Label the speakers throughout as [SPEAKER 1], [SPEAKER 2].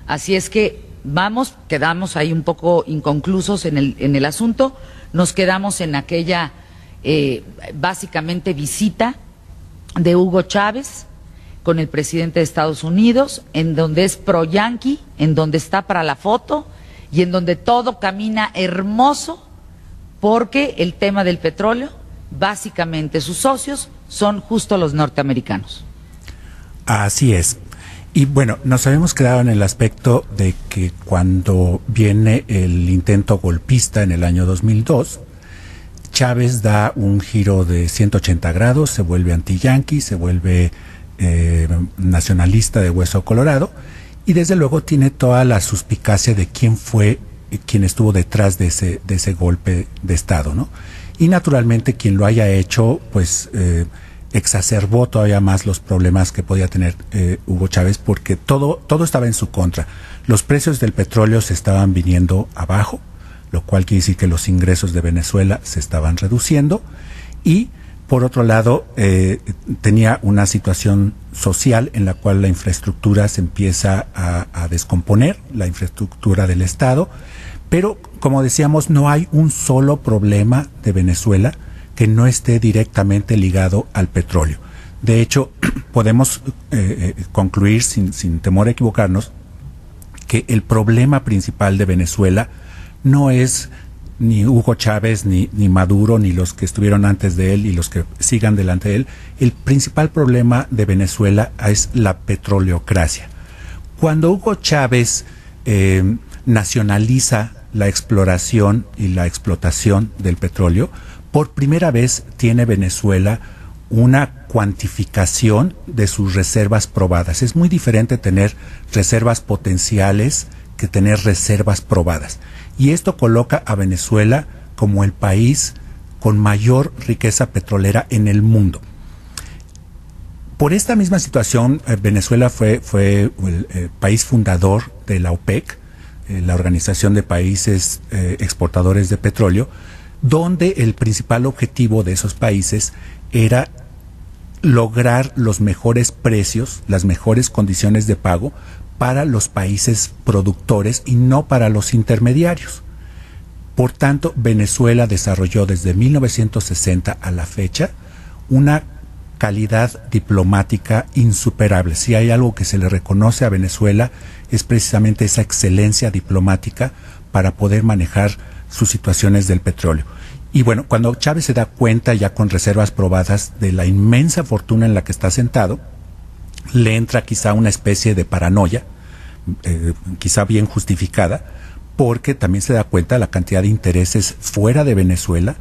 [SPEAKER 1] Así es que quedamos ahí un poco inconclusos en el asunto, nos quedamos en aquella básicamente visita de Hugo Chávez con el presidente de Estados Unidos, en donde es pro-yanqui, en donde está para la foto y en donde todo camina hermoso, porque el tema del petróleo, básicamente sus socios son justo los norteamericanos.
[SPEAKER 2] Así es. Y bueno, nos habíamos quedado en el aspecto de que cuando viene el intento golpista en el año 2002, Chávez da un giro de 180 grados, se vuelve anti-yanqui, se vuelve nacionalista de hueso colorado, y desde luego tiene toda la suspicacia de quién fue quien estuvo detrás de ese golpe de Estado, ¿no? Y naturalmente quien lo haya hecho, pues exacerbó todavía más los problemas que podía tener Hugo Chávez, porque todo estaba en su contra. Los precios del petróleo se estaban viniendo abajo, lo cual quiere decir que los ingresos de Venezuela se estaban reduciendo, y por otro lado tenía una situación social en la cual la infraestructura se empieza a descomponer, la infraestructura del Estado, pero como decíamos, no hay un solo problema de Venezuela que no esté directamente ligado al petróleo. De hecho, podemos concluir sin temor a equivocarnos que el problema principal de Venezuela no es ni Hugo Chávez, ni Maduro, ni los que estuvieron antes de él y los que sigan delante de él. El principal problema de Venezuela es la petroleocracia. Cuando Hugo Chávez nacionaliza la exploración y la explotación del petróleo, por primera vez tiene Venezuela una cuantificación de sus reservas probadas. Es muy diferente tener reservas potenciales que tener reservas probadas. Y esto coloca a Venezuela como el país con mayor riqueza petrolera en el mundo. Por esta misma situación, Venezuela fue el país fundador de la OPEC, la Organización de Países Exportadores de Petróleo, donde el principal objetivo de esos países era lograr los mejores precios, las mejores condiciones de pago para los países productores y no para los intermediarios. Por tanto, Venezuela desarrolló desde 1960 a la fecha una calidad diplomática insuperable. Si hay algo que se le reconoce a Venezuela es precisamente esa excelencia diplomática para poder manejar sus situaciones del petróleo. Y bueno, cuando Chávez se da cuenta, ya con reservas probadas, de la inmensa fortuna en la que está sentado, le entra quizá una especie de paranoia, quizá bien justificada, porque también se da cuenta de la cantidad de intereses fuera de Venezuela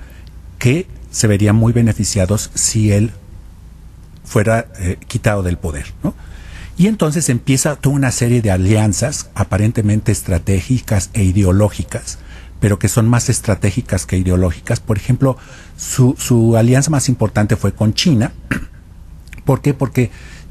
[SPEAKER 2] que se verían muy beneficiados si él fuera quitado del poder, ¿no? Y entonces empieza toda una serie de alianzas aparentemente estratégicas e ideológicas, pero que son más estratégicas que ideológicas. Por ejemplo, su alianza más importante fue con China. ¿Por qué? Porque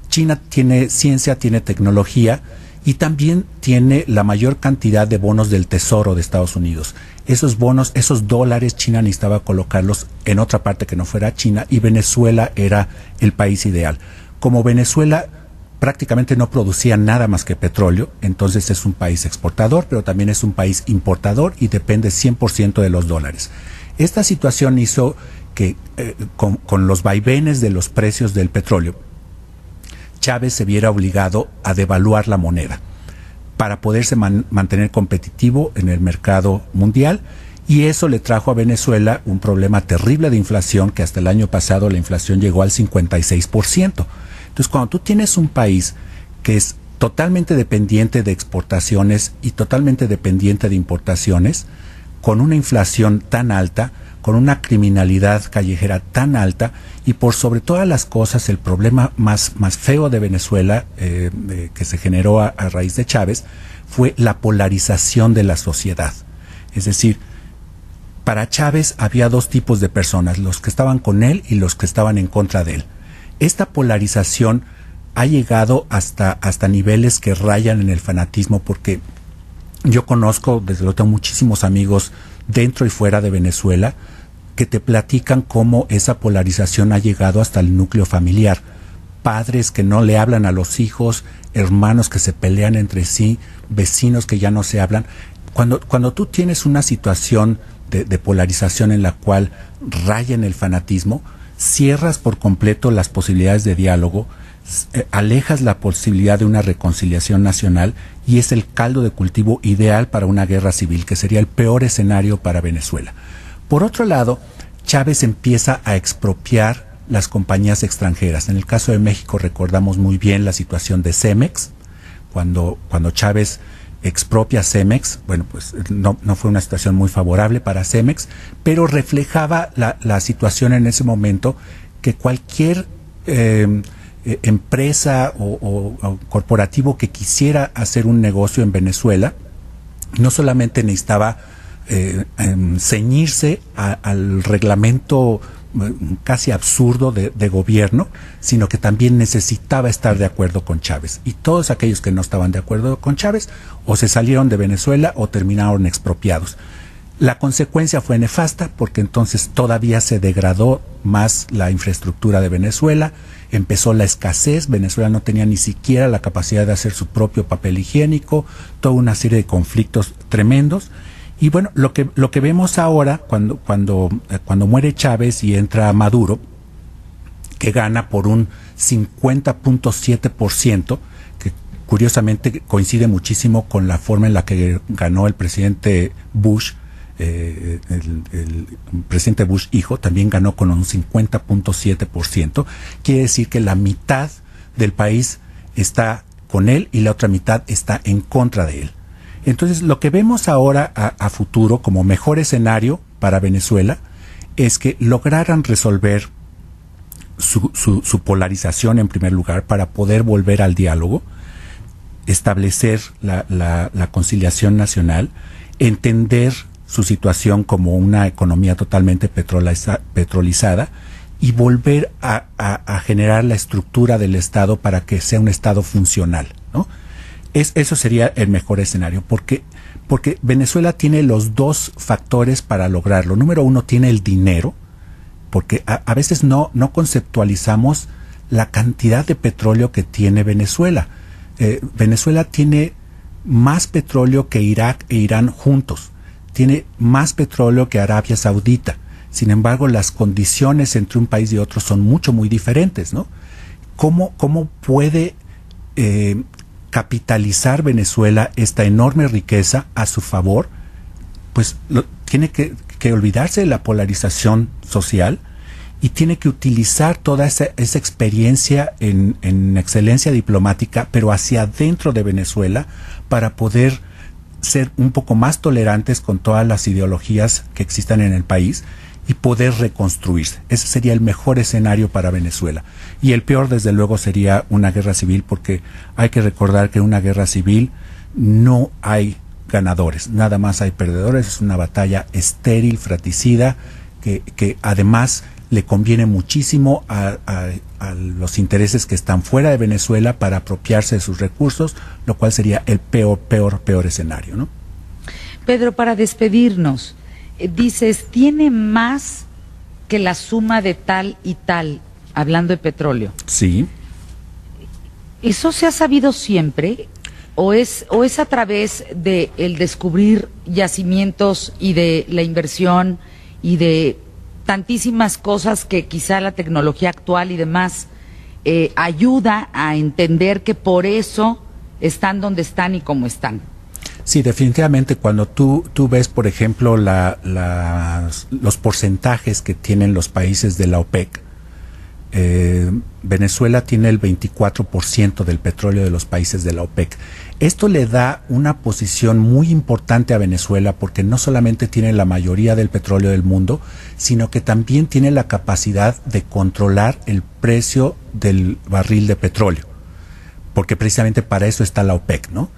[SPEAKER 2] China tiene ciencia, tiene tecnología y también tiene la mayor cantidad de bonos del Tesoro de Estados Unidos. Esos bonos, esos dólares, China necesitaba colocarlos en otra parte que no fuera China, y Venezuela era el país ideal. Como Venezuela prácticamente no producía nada más que petróleo, entonces es un país exportador, pero también es un país importador y depende 100% de los dólares. Esta situación hizo que con los vaivenes de los precios del petróleo, Chávez se viera obligado a devaluar la moneda para poderse mantener competitivo en el mercado mundial, y eso le trajo a Venezuela un problema terrible de inflación, que hasta el año pasado la inflación llegó al 56%. Entonces, cuando tú tienes un país que es totalmente dependiente de exportaciones y totalmente dependiente de importaciones, con una inflación tan alta, con una criminalidad callejera tan alta, y por sobre todas las cosas el problema más feo de Venezuela que se generó a raíz de Chávez fue la polarización de la sociedad. Es decir, para Chávez había dos tipos de personas, los que estaban con él y los que estaban en contra de él. Esta polarización ha llegado hasta niveles que rayan en el fanatismo, porque yo conozco, desde luego tengo muchísimos amigos dentro y fuera de Venezuela que te platican cómo esa polarización ha llegado hasta el núcleo familiar. padres que no le hablan a los hijos, hermanos que se pelean entre sí, vecinos que ya no se hablan. Cuando tú tienes una situación de polarización en la cual raya en el fanatismo, cierras por completo las posibilidades de diálogo, alejas la posibilidad de una reconciliación nacional, y es el caldo de cultivo ideal para una guerra civil, que sería el peor escenario para Venezuela. Por otro lado, Chávez empieza a expropiar las compañías extranjeras. En el caso de México recordamos muy bien la situación de Cemex, cuando Chávez expropia Cemex. Bueno, pues no fue una situación muy favorable para Cemex, pero reflejaba la situación en ese momento, que cualquier empresa o corporativo que quisiera hacer un negocio en Venezuela no solamente necesitaba ceñirse al reglamento casi absurdo de gobierno, sino que también necesitaba estar de acuerdo con Chávez. Y todos aquellos que no estaban de acuerdo con Chávez o se salieron de Venezuela o terminaron expropiados. La consecuencia fue nefasta, porque entonces todavía se degradó más la infraestructura de Venezuela, empezó la escasez, Venezuela no tenía ni siquiera la capacidad de hacer su propio papel higiénico, toda una serie de conflictos tremendos. Y bueno, lo que vemos ahora, cuando muere Chávez y entra Maduro, que gana por un 50.7%, que curiosamente coincide muchísimo con la forma en la que ganó el presidente Bush. El presidente Bush hijo también ganó con un 50.7%. Quiere decir que la mitad del país está con él y la otra mitad está en contra de él. Entonces, lo que vemos ahora a futuro como mejor escenario para Venezuela es que lograran resolver su polarización en primer lugar, para poder volver al diálogo, establecer la conciliación nacional, entender su situación como una economía totalmente petrolizada, y volver a generar la estructura del Estado para que sea un Estado funcional, ¿no? Eso sería el mejor escenario, porque Venezuela tiene los dos factores para lograrlo. Número uno, tiene el dinero, porque a veces no conceptualizamos la cantidad de petróleo que tiene Venezuela. Venezuela tiene más petróleo que Irak e Irán juntos, tiene más petróleo que Arabia Saudita. Sin embargo, las condiciones entre un país y otro son muy diferentes, ¿no? ¿Cómo puede capitalizar Venezuela esta enorme riqueza a su favor? Pues tiene que olvidarse de la polarización social y tiene que utilizar toda esa experiencia en excelencia diplomática, pero hacia adentro de Venezuela, para poder ser un poco más tolerantes con todas las ideologías que existan en el país y poder reconstruirse. Ese sería el mejor escenario para Venezuela. Y el peor, desde luego, sería una guerra civil, porque hay que recordar que en una guerra civil no hay ganadores, nada más hay perdedores. Es una batalla estéril, fratricida, que además le conviene muchísimo a los intereses que están fuera de Venezuela para apropiarse de sus recursos, lo cual sería el peor escenario, ¿no?
[SPEAKER 1] Pedro, para despedirnos, dices, tiene más que la suma de tal y tal, hablando de petróleo.
[SPEAKER 2] Sí.
[SPEAKER 1] ¿Eso se ha sabido siempre? ¿O es a través de el descubrir yacimientos y de la inversión y de tantísimas cosas que quizá la tecnología actual y demás ayuda a entender que por eso están donde están y como están?
[SPEAKER 2] Sí, definitivamente. Cuando tú ves, por ejemplo, los porcentajes que tienen los países de la OPEC, Venezuela tiene el 24% del petróleo de los países de la OPEC. Esto le da una posición muy importante a Venezuela, porque no solamente tiene la mayoría del petróleo del mundo, sino que también tiene la capacidad de controlar el precio del barril de petróleo, porque precisamente para eso está la OPEC, ¿no?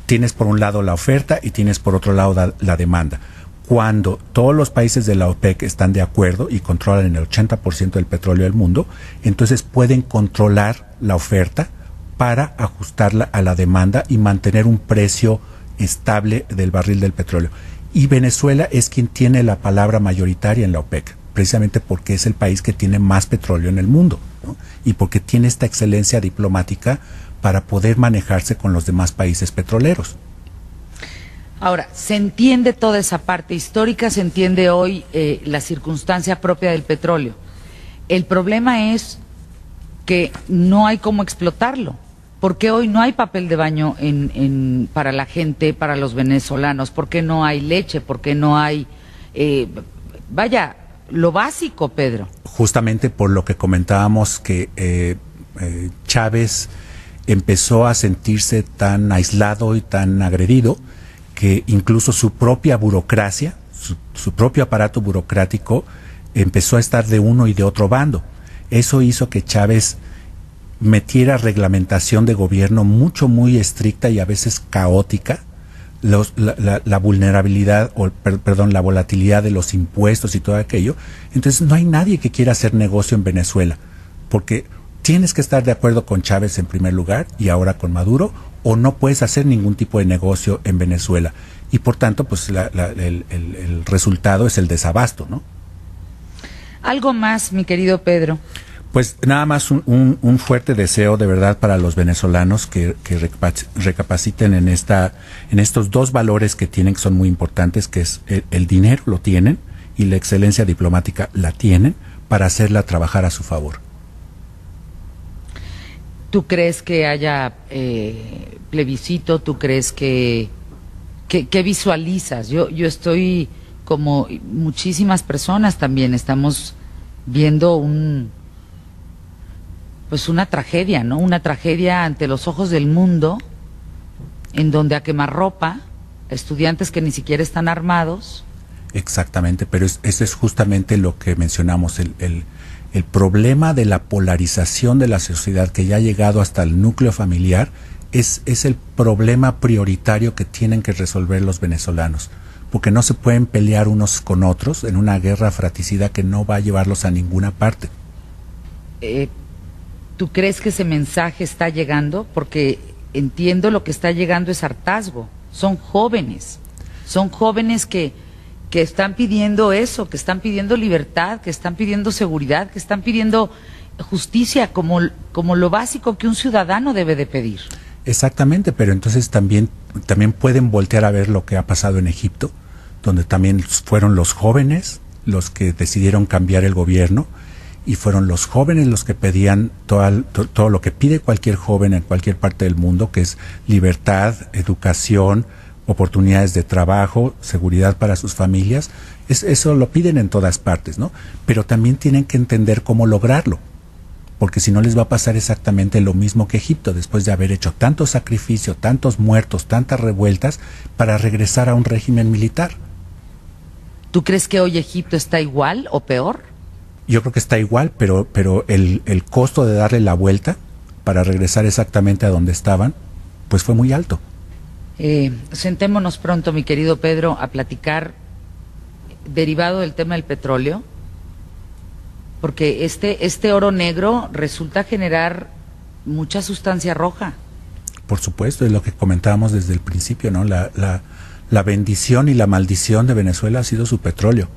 [SPEAKER 2] Tienes por un lado la oferta y tienes por otro lado la demanda. Cuando todos los países de la OPEC están de acuerdo y controlan el 80% del petróleo del mundo, entonces pueden controlar la oferta para ajustarla a la demanda y mantener un precio estable del barril del petróleo. Y Venezuela es quien tiene la palabra mayoritaria en la OPEC. precisamente porque es el país que tiene más petróleo en el mundo, ¿no? Y porque tiene esta excelencia diplomática para poder manejarse con los demás países petroleros.
[SPEAKER 1] Ahora, se entiende toda esa parte histórica, se entiende hoy la circunstancia propia del petróleo. El problema es que no hay cómo explotarlo, porque hoy no hay papel de baño para la gente, para los venezolanos, porque no hay leche, porque no hay, vaya, lo básico, Pedro.
[SPEAKER 2] Justamente por lo que comentábamos que Chávez empezó a sentirse tan aislado y tan agredido, que incluso su propia burocracia, su propio aparato burocrático empezó a estar de uno y de otro bando. Eso hizo que Chávez metiera reglamentación de gobierno muy estricta y a veces caótica, la vulnerabilidad, la volatilidad de los impuestos y todo aquello. Entonces no hay nadie que quiera hacer negocio en Venezuela, porque tienes que estar de acuerdo con Chávez en primer lugar y ahora con Maduro, o no puedes hacer ningún tipo de negocio en Venezuela. Y por tanto, pues el resultado es el desabasto, ¿no?
[SPEAKER 1] Algo más, mi querido Pedro.
[SPEAKER 2] Pues nada más un fuerte deseo de verdad para los venezolanos que recapaciten en estos dos valores que tienen, que son muy importantes, que es el dinero lo tienen y la excelencia diplomática la tienen para hacerla trabajar a su favor.
[SPEAKER 1] ¿Tú crees que haya plebiscito? ¿Tú crees que visualizas? Yo estoy, como muchísimas personas también, estamos viendo pues una tragedia, ¿no? Una tragedia ante los ojos del mundo, en donde a quemarropa, estudiantes que ni siquiera están armados.
[SPEAKER 2] Exactamente, pero ese es justamente lo que mencionamos, el problema de la polarización de la sociedad que ya ha llegado hasta el núcleo familiar es el problema prioritario que tienen que resolver los venezolanos, porque no se pueden pelear unos con otros en una guerra fratricida que no va a llevarlos a ninguna parte.
[SPEAKER 1] ¿Tú crees que ese mensaje está llegando? Porque entiendo lo que está llegando es hartazgo. Son jóvenes que están pidiendo eso, que están pidiendo libertad, que están pidiendo seguridad, que están pidiendo justicia como lo básico que un ciudadano debe de pedir.
[SPEAKER 2] Exactamente, pero entonces también pueden voltear a ver lo que ha pasado en Egipto, donde también fueron los jóvenes los que decidieron cambiar el gobierno, y fueron los jóvenes los que pedían todo lo que pide cualquier joven en cualquier parte del mundo, que es libertad, educación, oportunidades de trabajo, seguridad para sus familias. Eso lo piden en todas partes, ¿no? Pero también tienen que entender cómo lograrlo, porque si no les va a pasar exactamente lo mismo que Egipto, después de haber hecho tanto sacrificio, tantos muertos, tantas revueltas, para regresar a un régimen militar.
[SPEAKER 1] ¿Tú crees que hoy Egipto está igual o peor?
[SPEAKER 2] Yo creo que está igual, pero el costo de darle la vuelta para regresar exactamente a donde estaban, pues fue muy alto.
[SPEAKER 1] Sentémonos pronto, mi querido Pedro, a platicar derivado del tema del petróleo, porque este oro negro resulta generar mucha sustancia roja.
[SPEAKER 2] Por supuesto, es lo que comentábamos desde el principio, ¿no? La bendición y la maldición de Venezuela ha sido su petróleo.